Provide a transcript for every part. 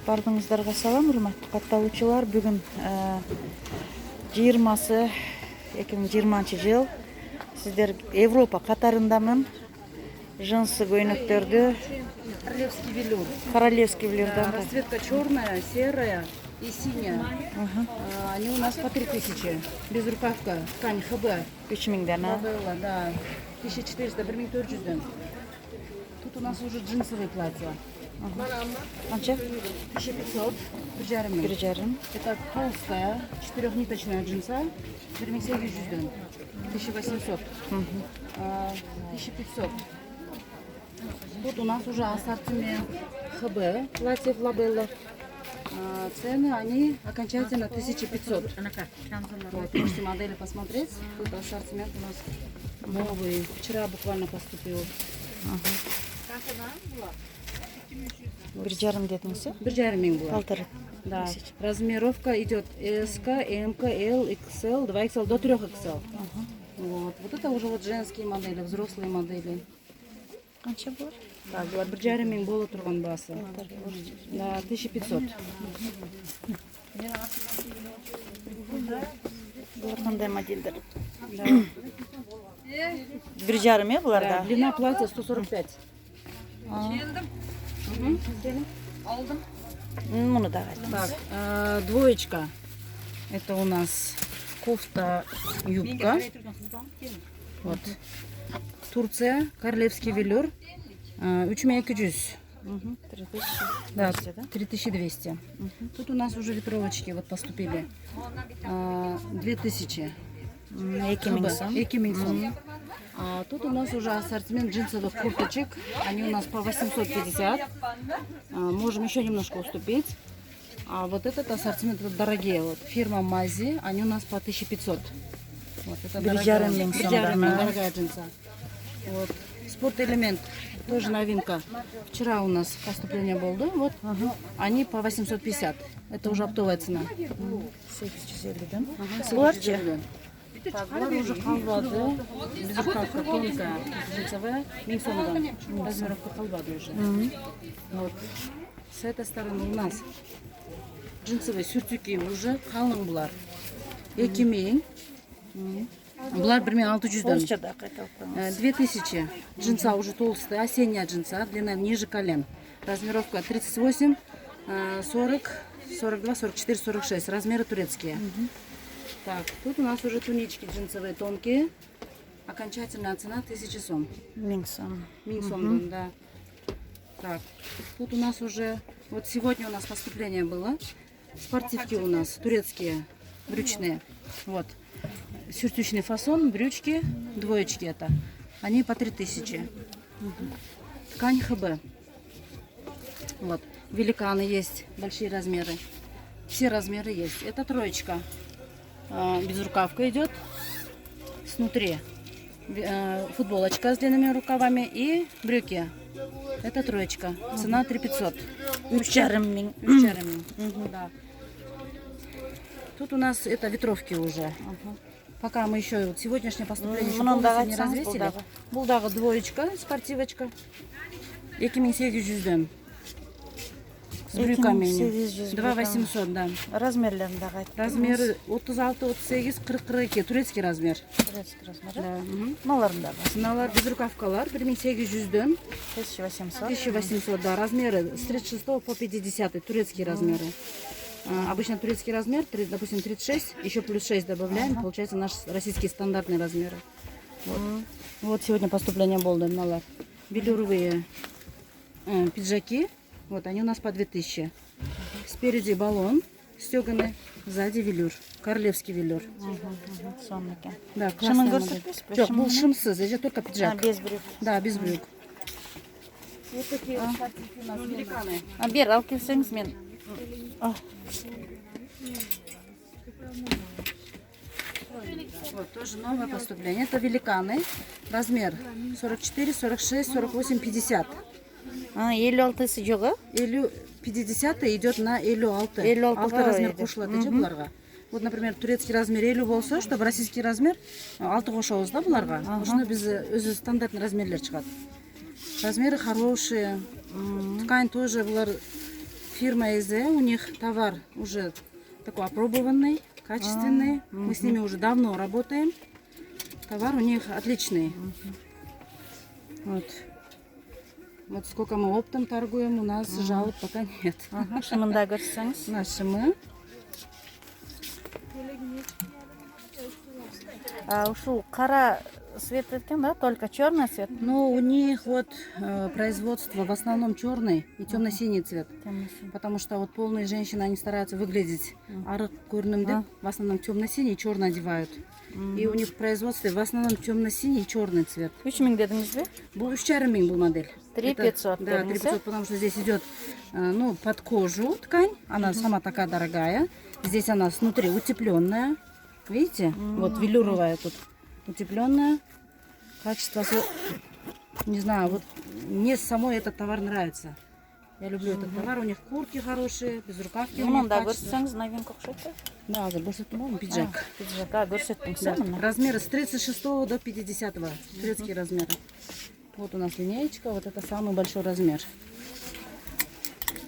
Бардыңыздарга салам, урматтуу катталуучулар. Бүгүн 20-сы 2020 жыл. Сиздер Европа катарындамын. Джинсы көйнөктөрдү королевский велюрдан. Расцветка черная, серая и синяя. Они у нас по 3000. Безрукавка, ткань ХБ. 3000ден. Лабелла, да. 1400, 1400. Тут у нас уже джинсовые платья. Канча? 1500. Бир жарым. Это толстая, 4-ниточная джинса. 1800. 1800. 1500. Тут у нас уже ассортимент ХБ, платьев Лабелла. Цены, они окончательно 1500. Вот, можете модели посмотреть. Тут ассортимент у нас новый. Вчера буквально поступил. Бир жарым дедиңиз, Бир жарым миң было. 1,5. Да. Размеровка идет СК, МК, Л, XL, 2XL до 3XL. Вот это уже вот женские модели, взрослые модели. Канча булар? Так, булар бир жарым миң боло турган баасы. Да, 1500. Булар кандай моделдер? Да. Бир жарым Да, буларда? длина платья 145. Муну да айтыңыз. Так, двоечка. Это у нас кофта, юбка. Вот. Турция, королевский велюр. 3200. 3200. Да, 3200. Тут у нас уже ветровочки вот поступили. 2000. 2000 сом. 2000 сом. А тут у нас уже ассортимент джинсовых курточек. Они у нас по 850. Можем еще немножко уступить. А вот этот ассортимент вот дорогие. Вот фирма Мази. Они у нас по 1500. Вот это дорогая джинса. Вот. Спорт-элемент. Тоже новинка. Вчера у нас поступление было. Вот. Они по 850. Это уже оптовая цена. 850ден. Буларчы? Так, булар уже халвады. Безрукавка тонкая, джинсовая. 1000 сомдан. Размеровка халвады уже. Вот. С этой стороны у нас джинсовые сюртюки уже қалың булар. 2000. Булар 1600. Орысчада кайталып коюңуз. 2000. Джинса уже толстая, осенняя джинса, длина ниже колен. Размеровка 38, 40, 42, 44, 46. Размеры турецкие. Так, тут у нас уже тунички джинсовые тонкие. Окончательная цена 1000 сом. 1000 сом. 1000 сом, да. Так, тут у нас уже, вот сегодня у нас поступление было. Спортивки у нас турецкие, брючные. Вот. Сюртючный фасон, брючки, двоечки это. Они по 3000. Ткань ХБ. Вот. Великаны есть, большие размеры. Все размеры есть. Это троечка. Безрукавка идет. Снутри. Футболочка с длинными рукавами и брюки. Это троечка. Цена 3500. 3500. Да. Тут у нас это ветровки уже. Пока мы еще вот сегодняшнее поступление еще полностью не развесили. Булдагы двоечка, спортивочка. 2800. С брюками. 2800, да. Размерлерин дагы айтып. Размеры 36, 38, 40, 42. Турецкий размер. Турецкий размер. Да. Маларын дагы. Ценалар безрукавкалар 1800. 1800. 1800, да. Размеры с 36 по 50. Турецкие размеры. Обычно турецкий размер, допустим, 36, еще плюс 6 добавляем, получается наш российские стандартные размеры. Вот сегодня поступление было. Велюровые пиджаки, вот они у нас по 2000. Спереди баллон стеганый, сзади велюр, королевский велюр. Сомники. Да, классная модель. Жоқ, бұл шымсыз, это только пиджак. Без брюк. Да, без брюк. Вот такие вот спортивки у нас великаны. Бер, алып келсеңиз мен. Вот тоже новое поступление. Это великаны. Размер 44, 46, 48, 50. 56-сы жок, 50 идет на 56. 56 размер идет. кошулат эже буларга. Вот, например, турецкий размер 50 болсо, чтобы российский размер 6 кошобуз да буларга. Ошону биз өзү стандартный размерлер чыгат. Размеры хорошие. Ткань тоже булар фирма Эзе, у них товар уже такой опробованный, качественный. Мы с ними уже давно работаем. Товар у них отличный. Вот. Вот сколько мы оптом торгуем, у нас жалоб пока нет. Шымында көрсеңіз. Наши мы. Ушу қара свет еткен, да? Только черный цвет. Но у них вот производство в основном черный и темно-синий цвет. Потому что вот полные женщины, они стараются выглядеть арық көрінімді. В основном темно-синий и черный одевают. И у них в производстве в основном темно-синий и черный цвет. 3000 дедіңіз бе? Бұл 3,5 был модель. 3500. Да, 3500, потому что здесь идет ну, под кожу ткань. Она сама такая дорогая. Здесь она снутри утепленная. Видите? Вот велюровая тут утепленная. Качество, не знаю, вот мне самой этот товар нравится. Я люблю этот товар. У них куртки хорошие, безрукавки. у них Мында качество. көрсеңіз, новинка ұқсайды. Да, заборсетмон, пиджак. Пиджака көрсеттіңіз, Да. мына. Размеры с 36 до 50. Турецкие размеры. Вот у нас линеечка. Вот это самый большой размер.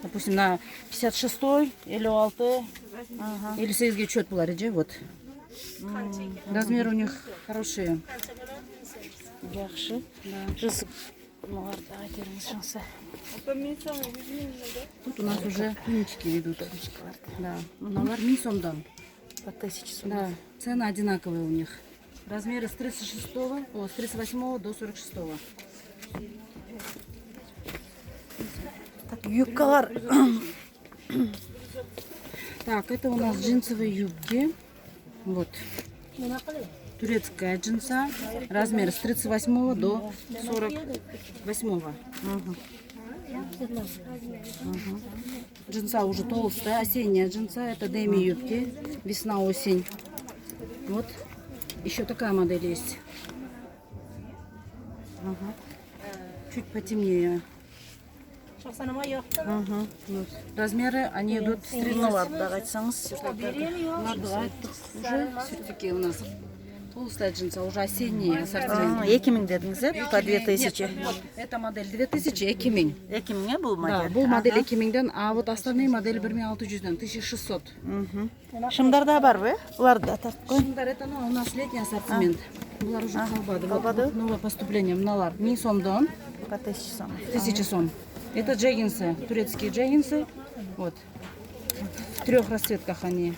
Допустим, на 56 или 56 или 8 чет полариджи. Вот. Размеры у них хорошие. Жақсы. Жүзік. Мыларда айтеріңіз шансы. Тут у нас уже тунички ведут. Да. Налар мисомдан. По 1000 сум. Да. Цены одинаковые у них. Размеры с 38 до 46. Так, юбкалар. Так, это у нас джинсовые юбки. Вот. Турецкая джинса. Размер с 38 до 48. Джинса уже толстая, осенняя джинса. Это деми юбки. Весна-осень. Вот. Еще такая модель есть. Чуть потемнее. Вот. Размеры, они идут с 30. Мыларда айтсаңыз. Уже все-таки у нас толстая джинса, уже осенний ассортимент. 2000 дедіңіз, по 2000. Это модель 2000 Экиминь. 2000 бұл Да, модель. бұл модель Экимиңден, а вот остальные модели 1600-ден, 1600. Шымдарда бар бе? Бұларда так қой. Шындар, это ну, у нас летний ассортимент. Бұлар уже қалбады. қалбады. Вот новое поступление. Мыналар 1000 сомдон, По 1000 сом. 1000 сом. Это джеггинсы, турецкие джеггинсы. Вот. В 3 расцветках они.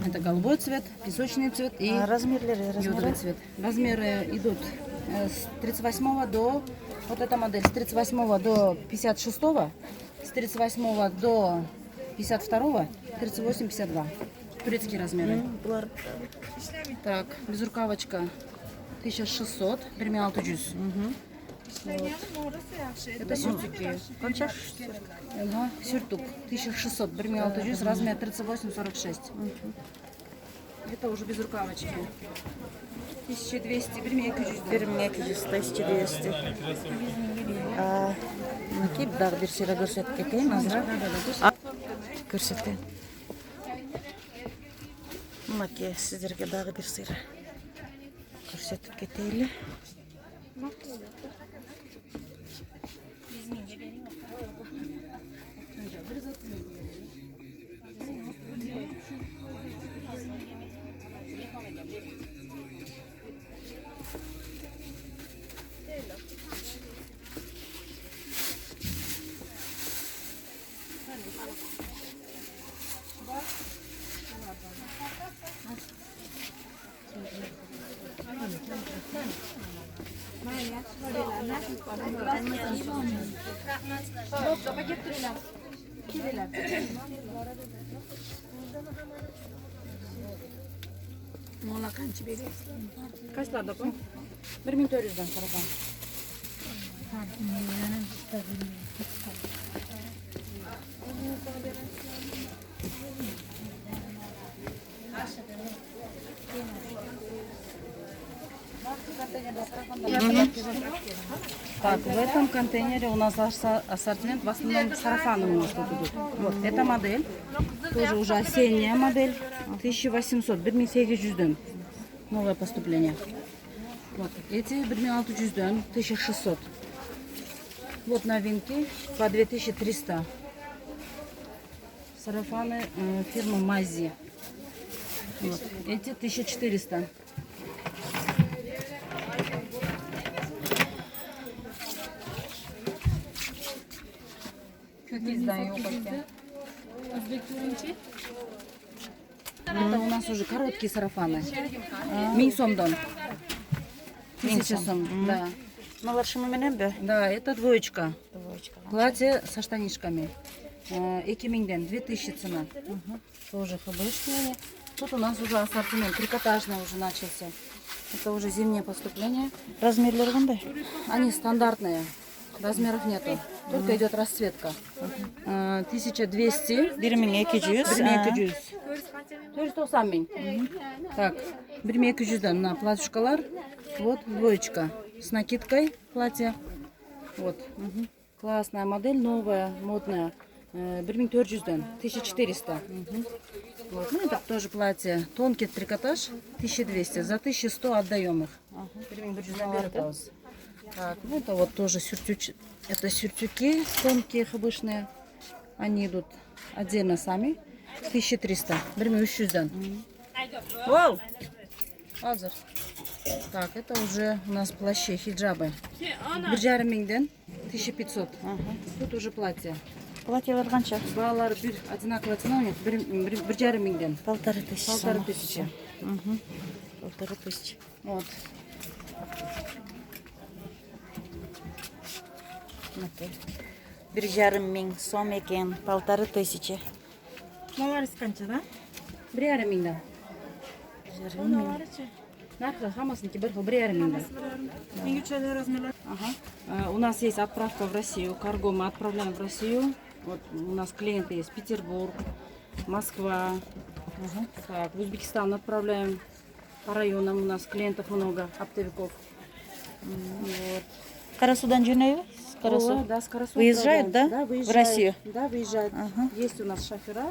Это голубой цвет, песочный цвет и Размерлері, йодовый размері. цвет. Размеры идут с 38 до, вот эта модель, с 38 до 56, с 38 до 52, 38, 52. Турецкие размеры. Бұлар Так, безрукавочка 1600, 1600. Это сюртуки. қанша? Ага, сюртук 1600, 1600, размер 38-46. Это уже без рукавочки. 1200, 1200. 1200, 1200. Мінекей дағы бір сері көрсетіп кетейін, азырақ. Көрсетейін. Мінекей сіздерге дағы бір сері көрсетіп кетейлі. Ona qancha berasiz? Kaçlarda bu? 1400'dan qaragan. Так, в этом контейнере у нас ассортимент в основном сарафаны у нас тут идут. Вот, эта модель, тоже уже осенняя модель, 1800, 1800-ден, новое поступление. Вот, эти 1600-ден, 1600. Вот новинки по 2300. Сарафаны фирмы Мази. Вот. Эти 1400. Это у нас уже короткие сарафаны. Минсомдон. 1000 сом. Да. Маларшымы менен бе? Да, это двоечка. Двоечка. Платье со штанишками. 2000 цена. Тоже хбшные. Тут у нас уже ассортимент трикотажный уже начался. Это уже зимнее поступление. Размерлер кандай? Они стандартные. Размеров нету. Только идет расцветка. 1200. 1200. 1200. 490 мин. Так, 1200'дан на платьюшкалар. Вот двоечка с накидкой платье. Вот. Классная модель, новая, модная. 1400'дан 1400. Вот. Ну, это тоже платье. Тонкий трикотаж 1200. За 1100 отдаем их. Так, ну это вот тоже сюртюки. Это сюртюки тонкие, обычные. Они идут отдельно сами. 1300. 1300'дан. Вау! Азер. Так, это уже у нас плащи, хиджабы. Биржармингден 1500. Тут уже платье. Платьелер канча? Балалар бир одинаковая цена у них. Биржармингден. 1500. 1500. 1500. Вот. Bir жарым миң сом екен, 1500. Маларис қанша, да? Биржармингден. Жарым миң. Нархы хамасынки бір xil 1500'дан. Ең үчелі размерлер. Ага. У нас есть отправка в Россию. Карго мы отправляем в Россию. Вот у нас клиенты есть Петербург, Москва. Так, в Узбекистан отправляем. По районам у нас клиентов много, оптовиков. Вот. Карасудан жөнөйбү? Карасу. Да, с Карасу Выезжает, отправляем. да? выезжает. В Россию? Да, выезжает. Ага. Есть у нас шофера,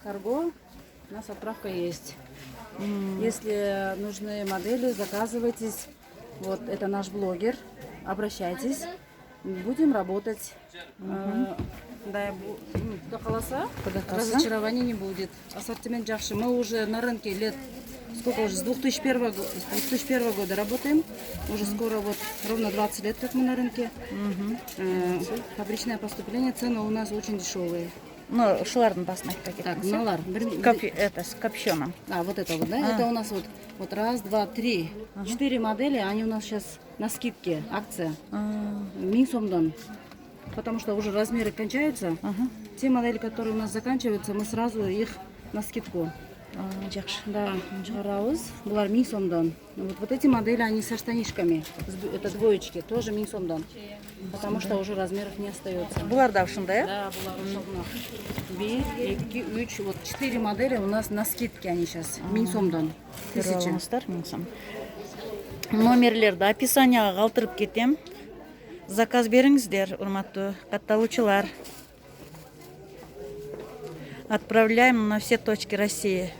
карго. У нас отправка есть. Если нужны модели, заказывайтесь. Вот это наш блогер. Обращайтесь. Будем работать. Куда колоса, разочарований не будет. Ассортимент жақсы. Мы уже на рынке лет, сколько уже, с 2001 года работаем. Уже скоро вот ровно 20 лет, как мы на рынке. Фабричное поступление, цены у нас очень дешевые. Ну, шылардын басына какие-то. Так, налар. Это с копченым. А, вот это вот, да? Это у нас вот раз, два, три. 4 модели, они у нас сейчас на скидке, акция. Минсомдон. Потому что уже размеры кончаются. Те модели, которые у нас заканчиваются, мы сразу их на скидку. Жақсы. Да, Джараус, Булар Минсомдон. Вот эти модели, они со штанишками. Это двоечки, тоже Минсомдон. Потому что уже размеров не остается. Булар да ушундай, Да, Булар ушундай. 1, 2, 3, вот 4 модели у нас на скидке они сейчас. Минсомдон. 1000. Алыңыздар, миң сом. Номерлерді описанияға қалтырып кетем. Заказ беріңіздер, урматтуу катталуучулар. Отправляем на все точки России.